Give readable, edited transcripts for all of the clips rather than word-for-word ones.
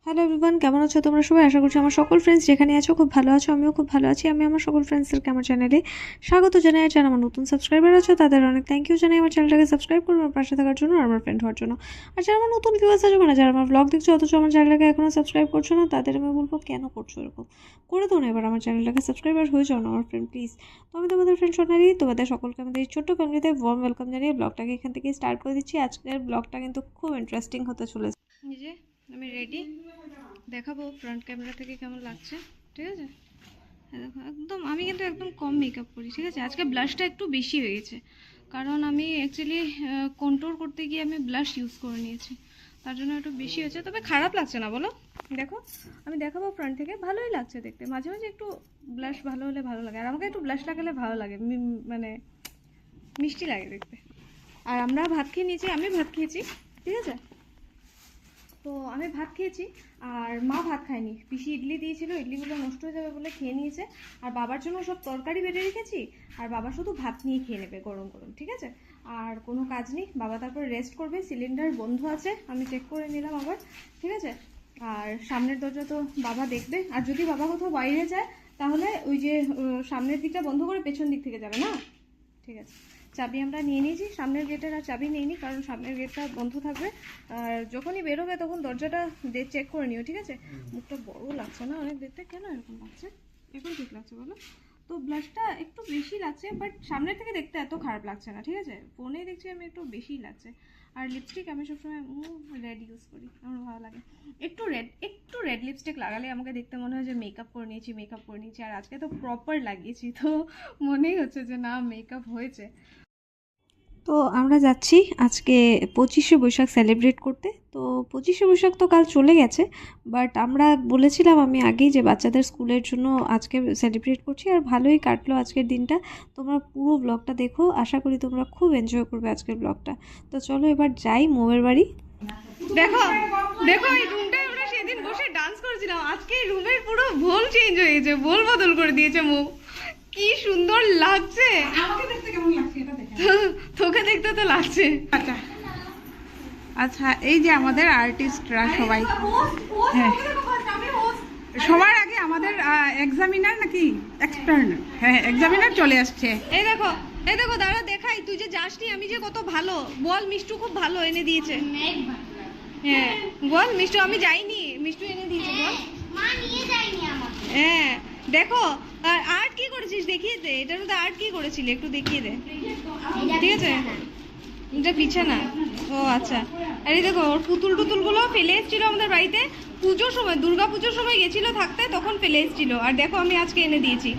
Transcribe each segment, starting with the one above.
Hello everyone, কেমন আছো তোমরা সবাই? আশা করছি আমার সকল ফ্রেন্ডস যেখানে আছো খুব ভালো আছো। আমিও খুব ভালো আছি। আমি আমার সকল ফ্রেন্ডসদেরকে আমার চ্যানেলে স্বাগত জানাই। আর যারা আমার নতুন সাবস্ক্রাইবার আছো তাদের অনেক থ্যাংক ইউ জানাই আমার চ্যানেলটাকে সাবস্ক্রাইব করে আমার পাশে থাকার জন্য আর আমার ফ্রেন্ড হওয়ার জন্য। আর যারা আমার নতুন ভিউয়ার্স আছে মানে যারা আমার ব্লগ দেখছো অথচ আমার চ্যানেলটাকে এখনও সাবস্ক্রাইব করছো না, তাদের আমি বলবো কেন করছো এরকম? করে দাও না এবার আমার চ্যানেলটাকে সাবস্ক্রাইবার হয়ে যাও না আমার ফ্রেন্ড প্লিজ। তো আমি তোমাদের ফ্রেন্ড সোনালি, তোমাদের সকলকে আমাদের এই ছোট্ট ফ্যামিলিতে ওয়ার্ম ওয়েলকাম জানিয়ে ব্লগটাকে এখান থেকে স্টার্ট করে দিচ্ছি। আজকের ব্লগটা কিন্তু খুব ইন্টারেস্টিং হতে চলেছে। এই যে আমি রেডি, দেখাবো ফ্রন্ট ক্যামেরা থেকে কেমন লাগছে, ঠিক আছে? দেখো একদম আমি কিন্তু একদম কম মেকআপ করি, ঠিক আছে? আজকে ব্লাশটা একটু বেশি হয়ে গেছে, কারণ আমি অ্যাকচুয়ালি কন্ট্রোল করতে গিয়ে আমি ব্লাশ ইউজ করে নিয়েছি, তার জন্য একটু বেশি হয়েছে। তবে খারাপ লাগছে না বলো? দেখো আমি দেখাবো ফ্রন্ট থেকে, ভালোই লাগছে দেখতে। মাঝে মাঝে একটু ব্লাশ ভালো হলে ভালো লাগে, আর আমাকে একটু ব্লাশ লাগালে ভালো লাগে, মানে মিষ্টি লাগে দেখতে। আর আমরা ভাত খেয়ে নিয়েছি, আমি ভাত খেয়েছি, ঠিক আছে? তো আমি ভাত খেয়েছি আর মা ভাত খায়নি। পিসি ইডলি দিয়েছিল, ইডলিগুলো নষ্ট হয়ে যাবে বলে খেয়ে নিয়েছে। আর বাবার জন্য সব তরকারি বেটে রেখেছি, আর বাবা শুধু ভাত নিয়ে খেয়ে নেবে গরম গরম, ঠিক আছে? আর কোনো কাজ নেই, বাবা তারপর রেস্ট করবে। সিলিন্ডার বন্ধ আছে, আমি চেক করে নিলাম আবার, ঠিক আছে? আর সামনের দরজা তো বাবা দেখবে, আর যদি বাবা কোথাও বাইরে যায় তাহলে ওই যে সামনের দিকটা বন্ধ করে পেছন দিক থেকে যাবে না, ঠিক আছে? চাবি আমরা নিয়ে নিয়েছি, সামনের গেটের আর চাবি নিইনি, কারণ সামনের গেটটা বন্ধ থাকবে। আর যখনই বেরোবে তখন দরজাটা চেক করে নিও, ঠিক আছে? মুখটা বড় লাগছে না অনেক দেখতে? কেন এরকম লাগছে? এখন ঠিক লাগছে বলো? তো ব্লাশটা একটু বেশি লাগছে, বাট সামনের থেকে দেখতে এত খারাপ লাগছে না, ঠিক আছে? ফোনে দেখছি আমি একটু বেশিই লাগছে। আর লিপস্টিক আমি সবসময় রেড ইউজ করি, আমার ভালো লাগে। একটু রেড লিপস্টিক লাগালে আমাকে দেখতে মনে হয় যে মেকআপ করে নিয়েছি। আর আজকে তো প্রপার লাগিয়েছি, তো মনেই হচ্ছে যে না মেকআপ হয়েছে। তো আমরা যাচ্ছি আজকে 25শে বৈশাখ সেলিব্রেট করতে। তো 25শে বৈশাখ তো কাল চলে গেছে, বাট আমরা বলেছিলাম আমি আগেই যে বাচ্চাদের স্কুলের জন্য আজকে সেলিব্রেট করছি, আর ভালোই কাটলো আজকের দিনটা। তোমরা পুরো ব্লগটা দেখো, আশা করি তোমরা খুব এনজয় করবে আজকের ব্লগটা। তো চলো এবার যাই মোমের বাড়ি। দেখো দেখো এই রুমটায় আমরা সেদিন বসে ডান্স করেছিলাম, আজকে এই রুমের পুরো ভোল চেঞ্জ হয়ে গেছে, ভোল বদল করে দিয়েছে মৌ। কি সুন্দর লাগছে! আমাকে দেখতে কেমন লাগছে এটা দেখে? তোকে দেখতে তো লাগছে। আচ্ছা আচ্ছা, এই যে আমাদের আর্টিস্টরা সবাই, হ্যাঁ সবার আগে আমাদের এক্সামিনার নাকি এক্সটার্নাল, হ্যাঁ এক্সামিনার চলে আসছে। এই দেখো দাঁড়া দেখাই, তুই যে যাসনি আমি যে কত ভালো, বল মিষ্টু খুব ভালো এনে দিয়েছে। হ্যাঁ বল মিষ্টু, আমি যাইনি, মিষ্টু এনে দিয়েছে, বল। মা নিয়ে যায়নি আমাকে। হ্যাঁ দেখো, আর আর্ট কি করেছিস দেখিয়ে দে, এটার মধ্যে আর্ট কি করেছিলি একটু দেখিয়ে দে, ঠিক আছে? এটা বিছানা, ও আচ্ছা। আর এই দেখো ওর পুতুল টুতুলগুলো ফেলে এসেছিলো আমাদের বাড়িতে পুজোর সময়, দুর্গা পুজোর সময় গেছিলো থাকতে, তখন ফেলে এসেছিলো। আর দেখো আমি আজকে এনে দিয়েছি।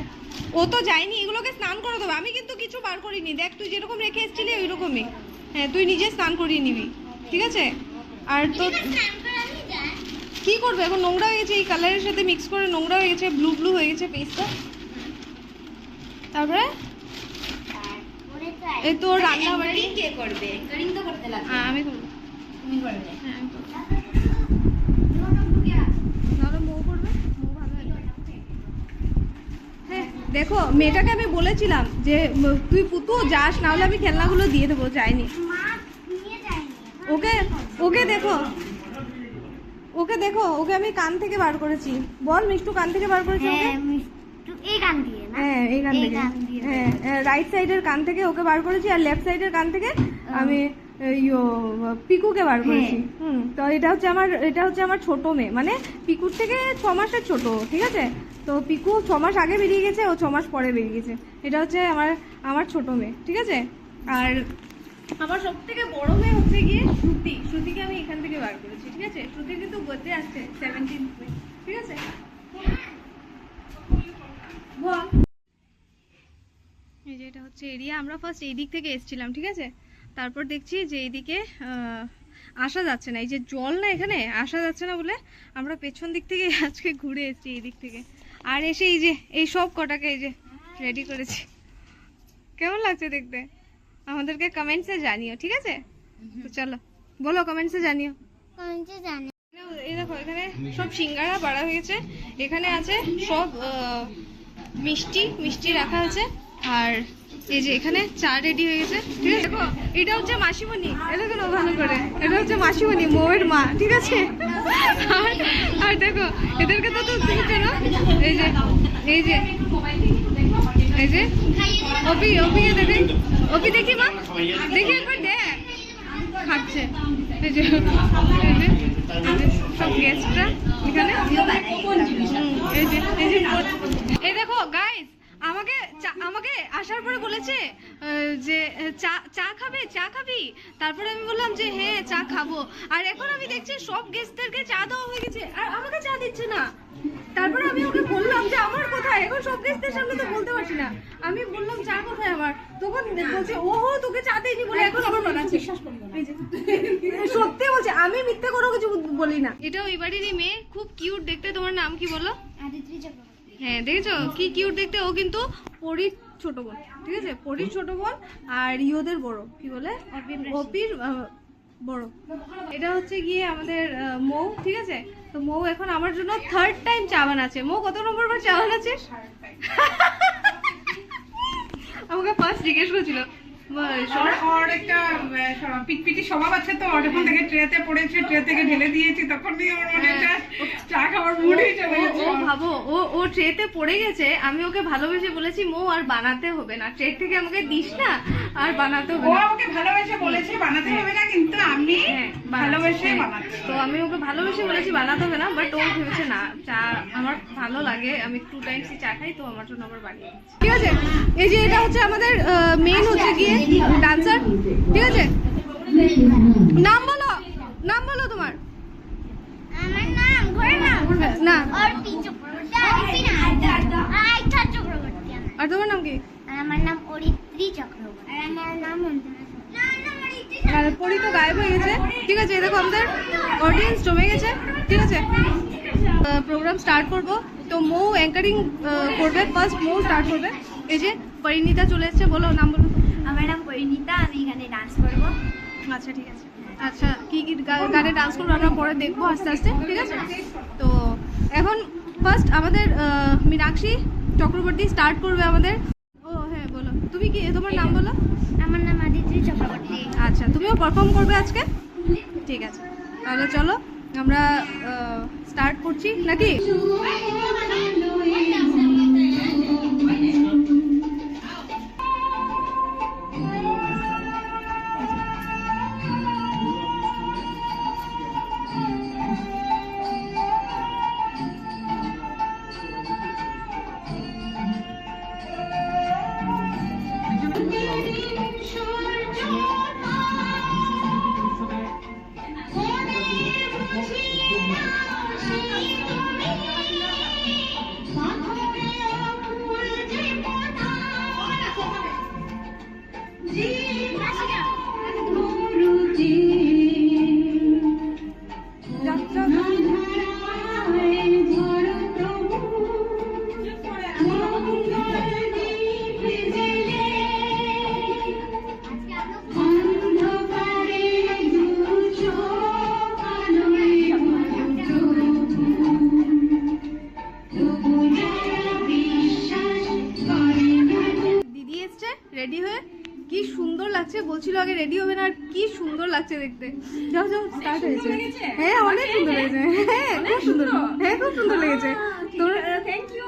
ও তো যায়নি, এগুলোকে স্নান করে দেবো, আমি কিন্তু কিছু বার করিনি। দেখ তুই যেরকম রেখে এসেছিলি ওই রকমই, হ্যাঁ তুই নিজে স্নান করিয়ে নিবি, ঠিক আছে? আর তো কি করবে, এখন নোংরা হয়ে গেছে, এই কালারের সাথে মিক্স করে নোংরা হয়ে গেছে, ব্লু ব্লু হয়ে গেছে পেস্টটা। তারপরে এই তো রান্না বাড়ি কে করবে? করিং তো করতে লাগবে। আমি করবো। তুমি করবে। হ্যাঁ আমি করবো। নাহলে মৌ করবে, মৌ ভালো হয়। হ্যাঁ দেখো মেয়েটাকে আমি বলেছিলাম যে তুই পুতু যাস, না হলে আমি খেলনাগুলো দিয়ে দেবো, যাইনি। মা নিয়ে যায়নি। ওকে দেখো ওকে আমি কান থেকে বার করেছি, বল মিষ্টু কান থেকে বার করেছি ওকে। হ্যাঁ মিষ্টু এই গান দিয়ে না? হ্যাঁ এই কান থেকে, হ্যাঁ রাইট সাইডের কান থেকে ওকে বার করেছি, আর লেফট সাইডের কান থেকে আমি পিকুকে বার করেছি। তো এটা হচ্ছে আমার ছোট মেয়ে, মানে পিকুর থেকে 6 মাসের ছোট, ঠিক আছে? তো পিকু 6 মাস আগে বেরিয়ে গেছে, ও 6 মাস পরে বেরিয়ে গেছে। এটা হচ্ছে আমার ছোট মেয়ে, ঠিক আছে? আর আমার সব থেকে বড় মেয়ে হচ্ছে গিয়ে শ্রুতিকে আমি এখান থেকে বার করেছি, ঠিক আছে? শ্রুতি কিন্তু বার্থডে আসছে 17 মে, ঠিক আছে? বল। এই যে এটা হচ্ছে এরিয়া, আমরা ফার্স্ট এই দিক থেকে এসেছিলাম, ঠিক আছে? তারপর দেখছি যে এইদিকে আসা যাচ্ছে না, এই যে জল না এখানে আসা যাচ্ছে না বলে আমরা পেছন দিক থেকে আজকে ঘুরে এসেছি এই দিক থেকে। আর এসে এই যে এই সব কটাকে এই যে রেডি করেছি। কেমন লাগছে দেখতে? আমাদেরকে কমেন্টসে জানিও, ঠিক আছে? তো চলো বলো, কমেন্টসে জানিও। কমেন্টে জানি। এই দেখো এখানে সব সিঙ্গারা বাড়া হয়েছে, এখানে আছে সব মিষ্টি রাখা আছে, আর এই যে এখানে চা রেডি হয়ে গেছে, ঠিক আছে? দেখো এটা হচ্ছে মাসিমণি, এটা দেখো ভালো করে, এটা হচ্ছে মাসিমণি মৌয়ের মা, ঠিক আছে? আর আর দেখো এদেরকে তো তুমি চেনো, এই যে এই যে এই যে অপি, অপিকে দেখে, অপি দেখি মা, দেখি একবার দেখ খাচ্ছে। এই যে সব গেস্টরা এখানে, এই যে এই দেখো গাইস, আমাকে আসার পরে বলেছে যে চা খাবে, চা খাবি? তারপরে আমি বললাম যে হ্যাঁ চা খাবো। আর এখন আমি দেখছি সব গেস্টদেরকে চা দেওয়া হয়ে গেছে আর আমাকে চা দিচ্ছে না। তারপরে আমি ওকে বললাম যে আমার কোথায়, এখন সব গেস্টদের সামনে তো বলতে পারছি না। আমি বললাম চা কোথায় আমার, তখন বলছে ওহো তোকে চা দেয়নি বলে এখন আবার বানাচ্ছে। সত্যি বলছে, আমি মিথ্যে কোনো কিছু বলি না। এটা ওই বাড়িরই মেয়ে, খুব কিউট দেখতে। তোমার নাম কি বলো? আদিত্রি চক্রবর্তী। হ্যাঁ দেখেছো কি কিউট দেখতে। ও কিন্তু পরির ছোট বোন, ঠিক আছে? পরির ছোট বোন আর ইয়োদের বড়, কি বলে, অপির বড়। এটা হচ্ছে গিয়ে আমাদের মৌ, ঠিক আছে? তো মৌ এখন আমার জন্য 3rd টাইম চা বানাচ্ছে। মৌ কত নম্বর বার চা বানাচ্ছে? আমাকে ফার্স্ট জিজ্ঞেস করছিল ওর একটা পিটপিটি স্বভাব আছে, তো ওর যখন থেকে ট্রেতে পড়েছে, ট্রে থেকে ঢেলে দিয়েছি, তখনই ওর মনে একটা চা খাওয়ার মুডই চলে গেছে। ও ভাবো, ও ট্রেতে পড়ে গেছে, আমি ওকে ভালোবেসে বলেছি মৌ আর বানাতে হবে না, ট্রে থেকে আমাকে দিস না, আর বানাতে হবে ও না। আমাকে ভালোবেসে বলেছে বানাতে হবে না, কিন্তু আমি ভালোবেসে বানাচ্ছি। তো আমি ওকে ভালোবেসে বলেছি বানাতে হবে না, বাট ও ভেবেছে না চা আমার ভালো লাগে, আমি 2 টাইমস চা খাই, তো আমার জন্য আবার বানিয়ে দিচ্ছি। ঠিক আছে, এই যে এটা হচ্ছে আমাদের মেইন হচ্ছে গিয়ে ডান্সার, ঠিক আছে? নাম বলো, নাম বলো তোমার। আমার নাম ঘোড়ার নাম না, অর্পি চক্রবর্তী। আদিত্রি না, আইথা চক্রবর্তী। আর তোমার নাম কি? আর আমার নাম অরিত্রি চক্রবর্তী। আর আমার নাম অন্তরা। না না অরিত্রি। আর পরি তো গায়েব হয়ে গেছে। ঠিক আছে, এই দেখো আমাদের অডিয়েন্স জমে গেছে, ঠিক আছে? প্রোগ্রাম স্টার্ট করব, তো মৌ অ্যাঙ্কারিং করবে, ফার্স্ট মৌ স্টার্ট করবে। এই যে পরিণীতা চলে এসেছে, বলো নাম বলো। আমার নাম পরিণীতা, আমি এখানে ডান্স করব। আচ্ছা ঠিক আছে। আচ্ছা কি কি গানে ডান্স করবো আমরা পরে দেখবো আস্তে আস্তে, ঠিক আছে? তো এখন ফার্স্ট আমাদের মীনাক্ষী চক্রবর্তী স্টার্ট করবে আমাদের। ও হ্যাঁ বলো, তুমি কি, তোমার নাম বলো। আমার নাম আদিত্রি চক্রবর্তী। আচ্ছা, তুমিও পারফর্ম করবে আজকে? ঠিক আছে, তাহলে চলো আমরা স্টার্ট করছি নাকি? রেডি হয়ে কি সুন্দর লাগছে, বলছিল আগে রেডি হবে না, আর কি সুন্দর লাগছে দেখতে। যাও যাও, স্টার্ট হয়েছে। হ্যাঁ অনেক সুন্দর লেগেছে, হ্যাঁ খুব সুন্দর, হ্যাঁ খুব সুন্দর লেগেছে। তোর থ্যাংক ইউ।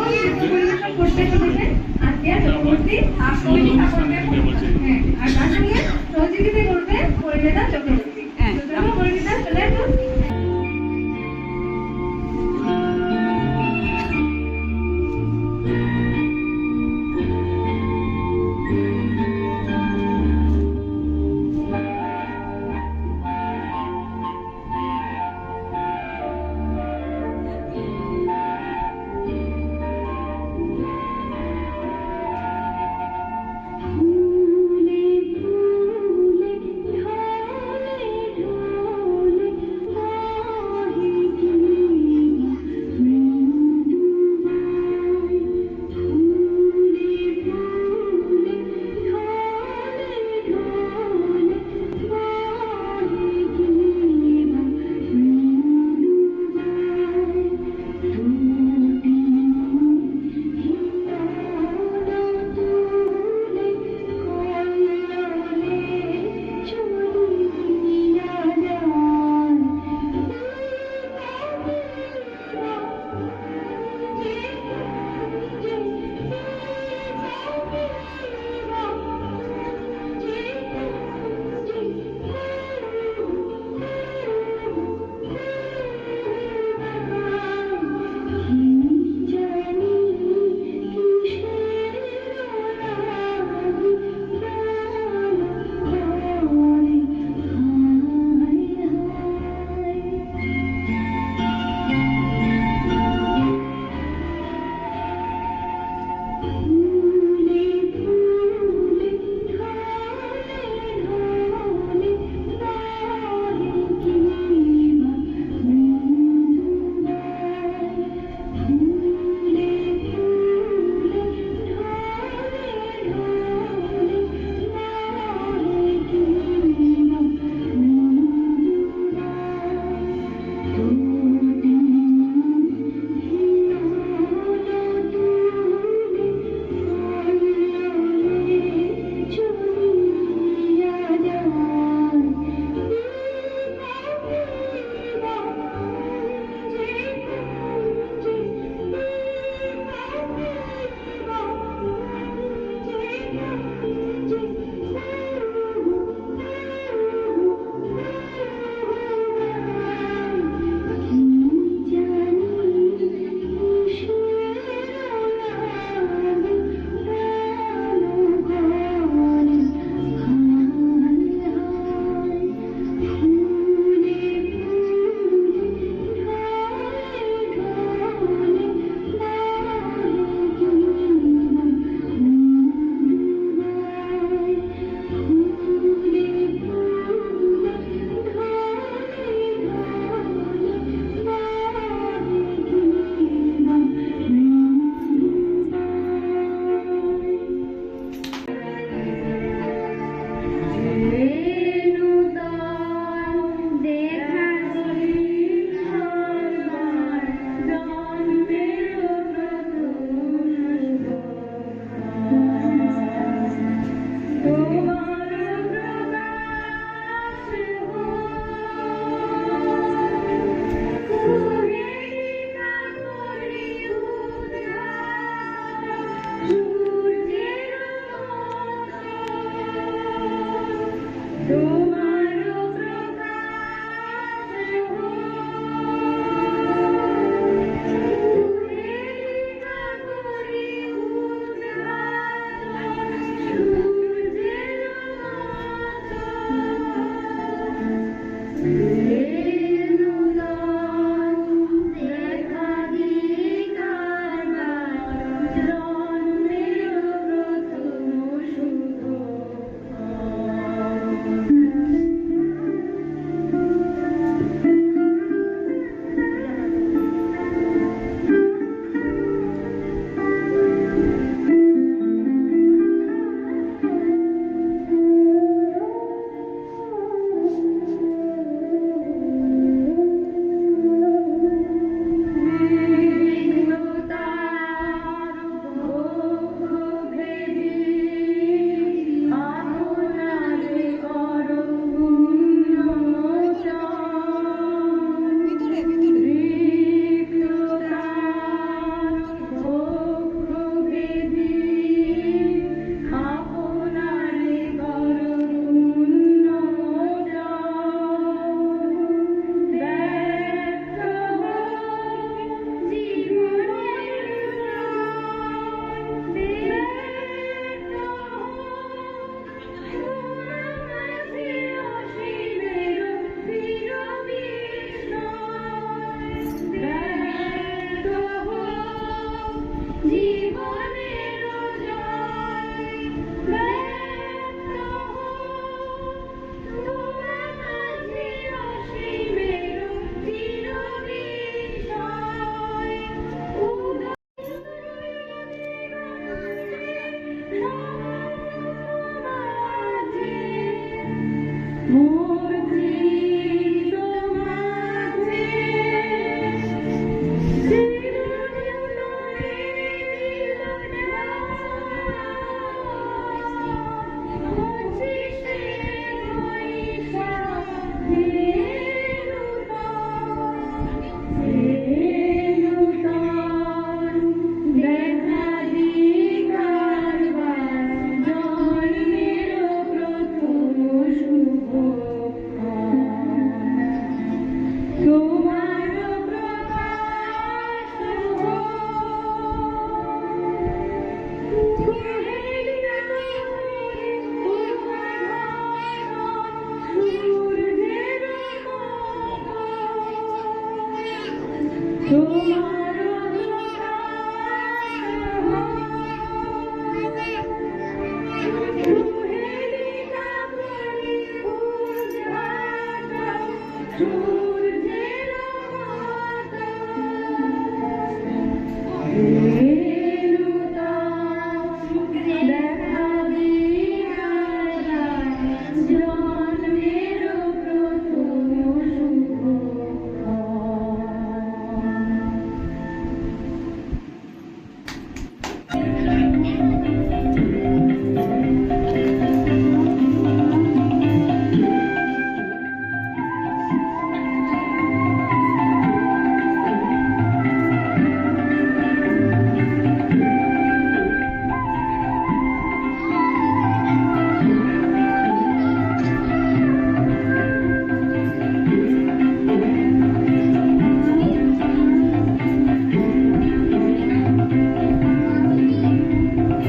পরিবেশন করতে চলেছে আজকে চক্রবর্তী আর সহযোগিতা করবে হ্যাঁ আর তার সঙ্গে সহযোগিতা করবে পরিবেদা চক্রবর্তী। হ্যাঁ। তো চলো পরিবেদা চলে আসো।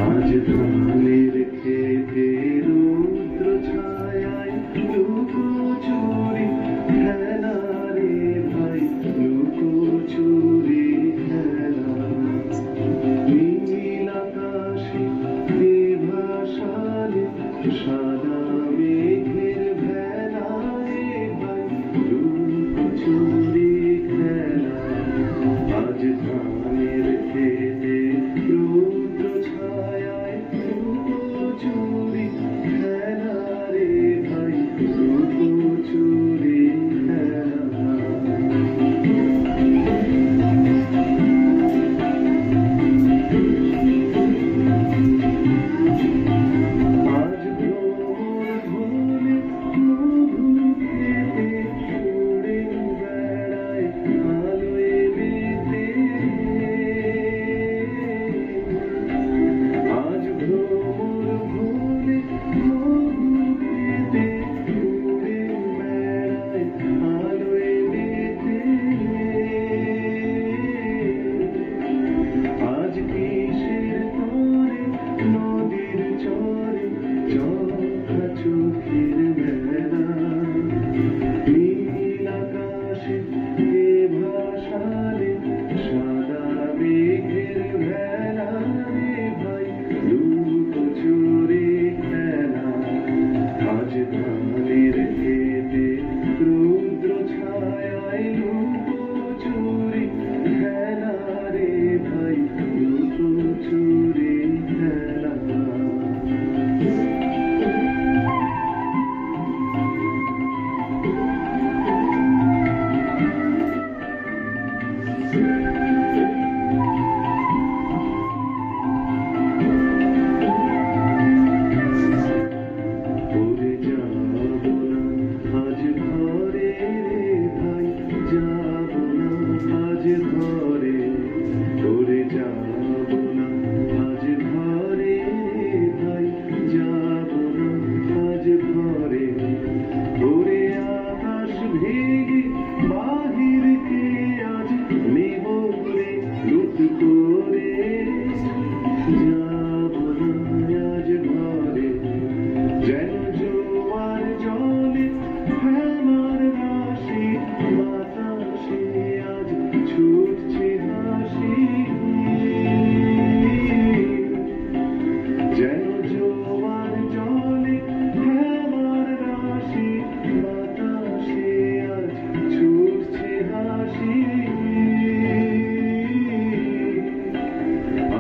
আজ ধানের খেতে রৌদ্র ছায়ায় লুকোচুরি খেলা রে ভাই, লুকোচুরি খেলা। নীল আকাশে ভাসালে সাদা মেঘের ভেলা রে ভাই, লুকোচুরি খেলা। আজ ধানের খেতে রৌদ্র ছায়ায় লুকোচুরি খেলা রে ভাই, লুকোচুরি খেলা। আজ ভোর হলে মধু খেতে উড়ে বেড়ায় আলোয় মেতে। আজ ভোর হলে মধু খেতে উড়ে বেড়ায় আলোয় মেতে। আজ কিসের তরে নদীর চরে চোখা চোখের বেলা। নীল আকাশে ভাসালে সাদা মেঘের ভেলা রে ভাই, লুকোচুরি খেলা। আজ ধানের খেতে রৌদ্র ছায়ায় লুকোচুরি খেলা রে ভাই, লুকোচুরি খেলা। ওরে যাব না আজ ঘরে রে ভাই, যাব না আজ ঘরে। ওরে যাব না আজ ঘরে রে ভাই, যাব না আজ ঘরে। ওরে আকাশ ভেঙে বাহিরকে আজ নেব রে লুট করে। যাব না আজ ঘরে, যেন জোয়ার জলে হেমার রাশি বাতাসে আজ ছুটছে হাসি। যেন জোয়ার জলে হেমার রাশি বাতাসে আজ ছুটছে হাসি।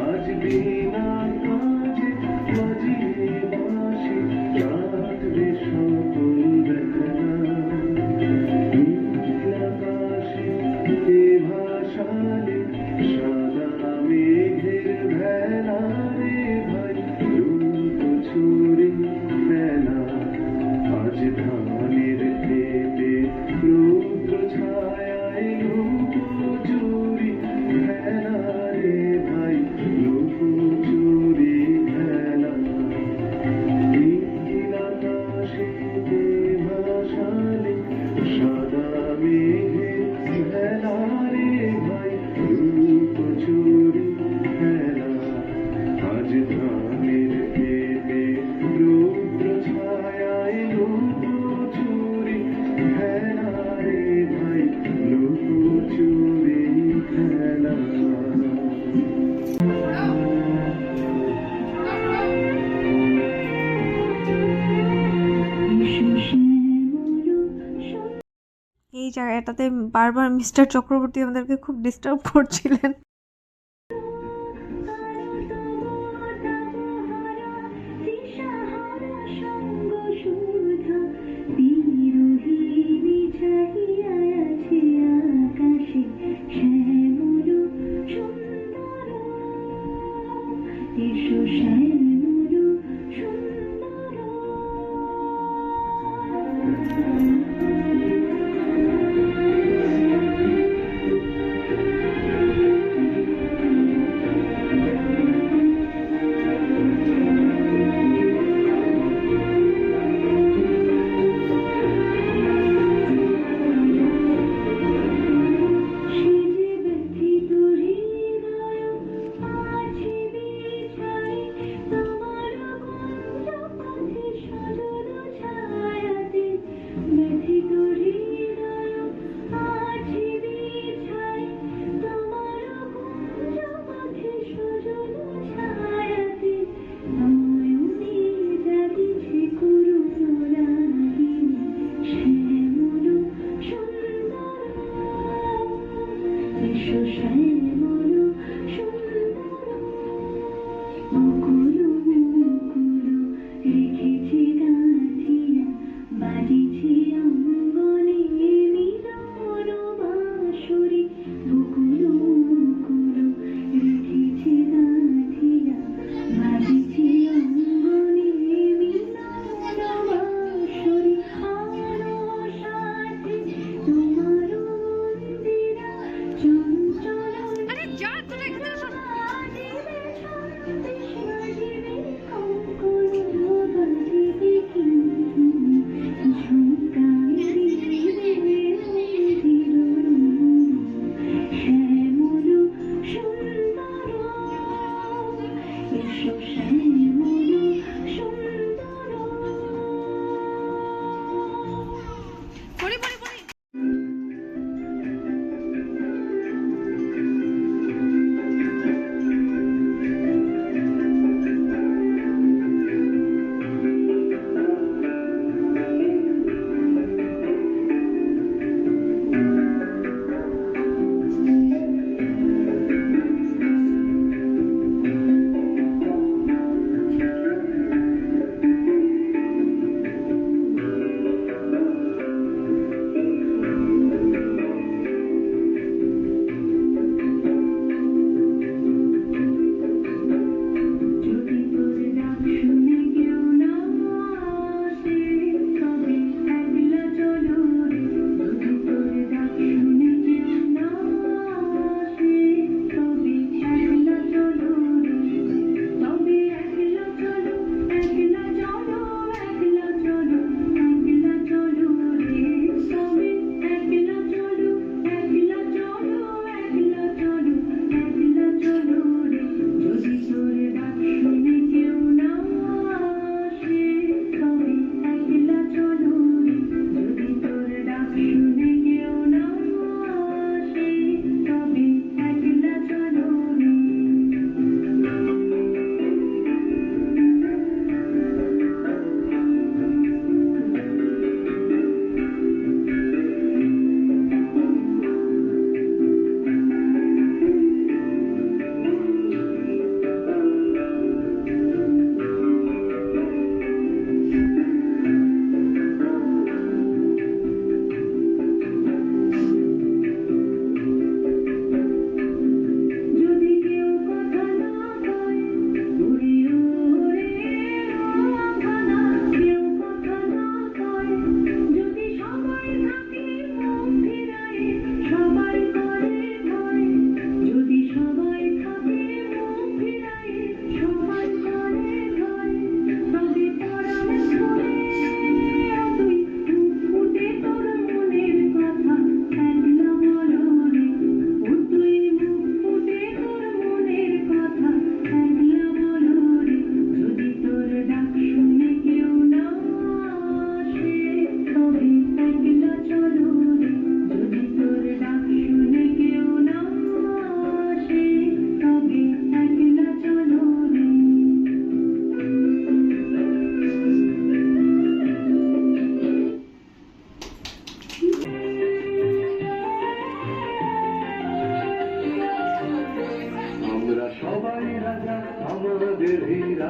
আজ বিনা কাজে বাজিয়ে বাঁশি কাটবে সকল বেলা। নীল আকাশে ভাসালে সাদা মেঘের ভেলা রে ভাই, লুকোচুরি খেলা। আজ ধানের খেতে রৌদ্র ছায়ায় লুকোচুরি খেলা রে ভাই, লুকোচুরি খেলা। নীল আকাশে ভাসালে সাদা মেঘের ভেলা রে ভাই, লুকোচুরি খেলা। আজ ধানের খেতে রৌদ্র ছায়ায় লুকোচুরি খেলা রে ভাই, লুকোচুরি খেলা। এই জায়গাটাতে বারবার মিস্টার চক্রবর্তী আমাদেরকে খুব ডিস্টার্ব করছিলেন। এসো শ্যামল সুন্দর।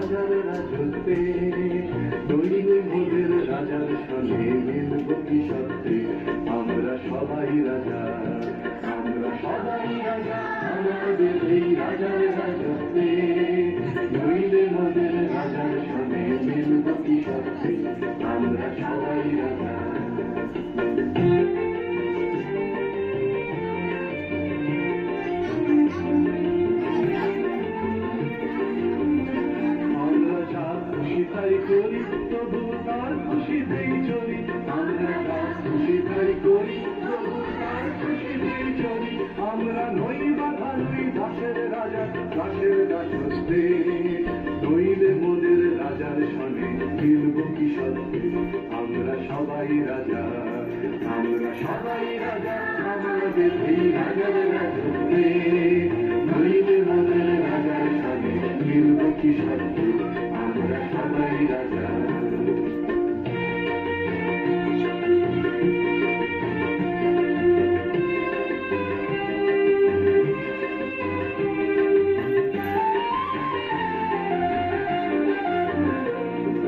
রাজার রাজত্বে তৈরি মোদের রাজার সঙ্গে মিলব কি সত্যি আমরা সবাই রাজা আমাদের এই রাজার রাজত্বে খুশিতেই চলি, আমরা তার খুশি তাই করি, প্রভু তার খুশিতেই চলি। আমরা নই বাধা নই দাসের রাজা, দাসের দাসত্বে, নইলে মোদের রাজার সনে মিলব কি সত্যে। আমরা সবাই রাজা, আমরা সবাই রাজা, আমাদের এই রাজার রাজত্বে, নইলে মোদের রাজার সনে মিলব কি সত্যে। আমরা সবাই রাজা।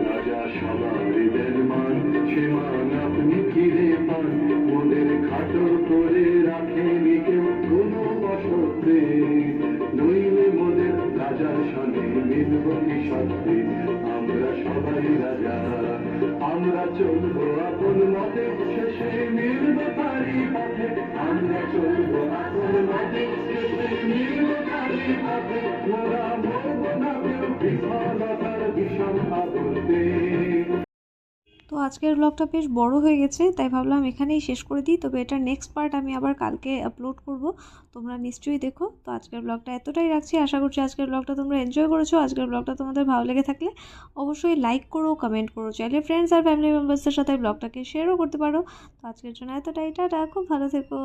রাজা সবারই দেন মান, সে মান আপনি ফিরে পান, মোদের খাটর করে রাখেনি কেউ কোনো বসতে, নইলে মোদের রাজার সনে মিলব কি সত্যে। আমরা সবাই রাজা, আমরা চলবো আপন মতে, শেষে মিলব তারি পথে। আমরা চলবো আপন মতে, শেষে মিলব তারি পথে। মোরা মরব না কেউ বিফলতার বিষম আবর্তে। তো আজকের ব্লগটা বেশ বড় হয়ে গেছে, তাই ভাবলাম এখানেই শেষ করে দিই। তবে এটার নেক্সট পার্ট আমি আবার কালকে আপলোড করব, তোমরা নিশ্চয়ই দেখো। তো আজকের ব্লগটা এতটাই রাখছি, আশা করছি আজকের ব্লগটা তোমরা এনজয় করেছো। আজকের ব্লগটা তোমাদের ভালো লেগে থাকলে অবশ্যই লাইক করো, কমেন্ট করো, চাইলে ফ্রেন্ডস আর ফ্যামিলি মেম্বার্সদের সাথে ব্লগটাকে শেয়ারও করতে পারো। তো আজকের জন্য এতটাই, টাটা, খুব ভালো থেকো।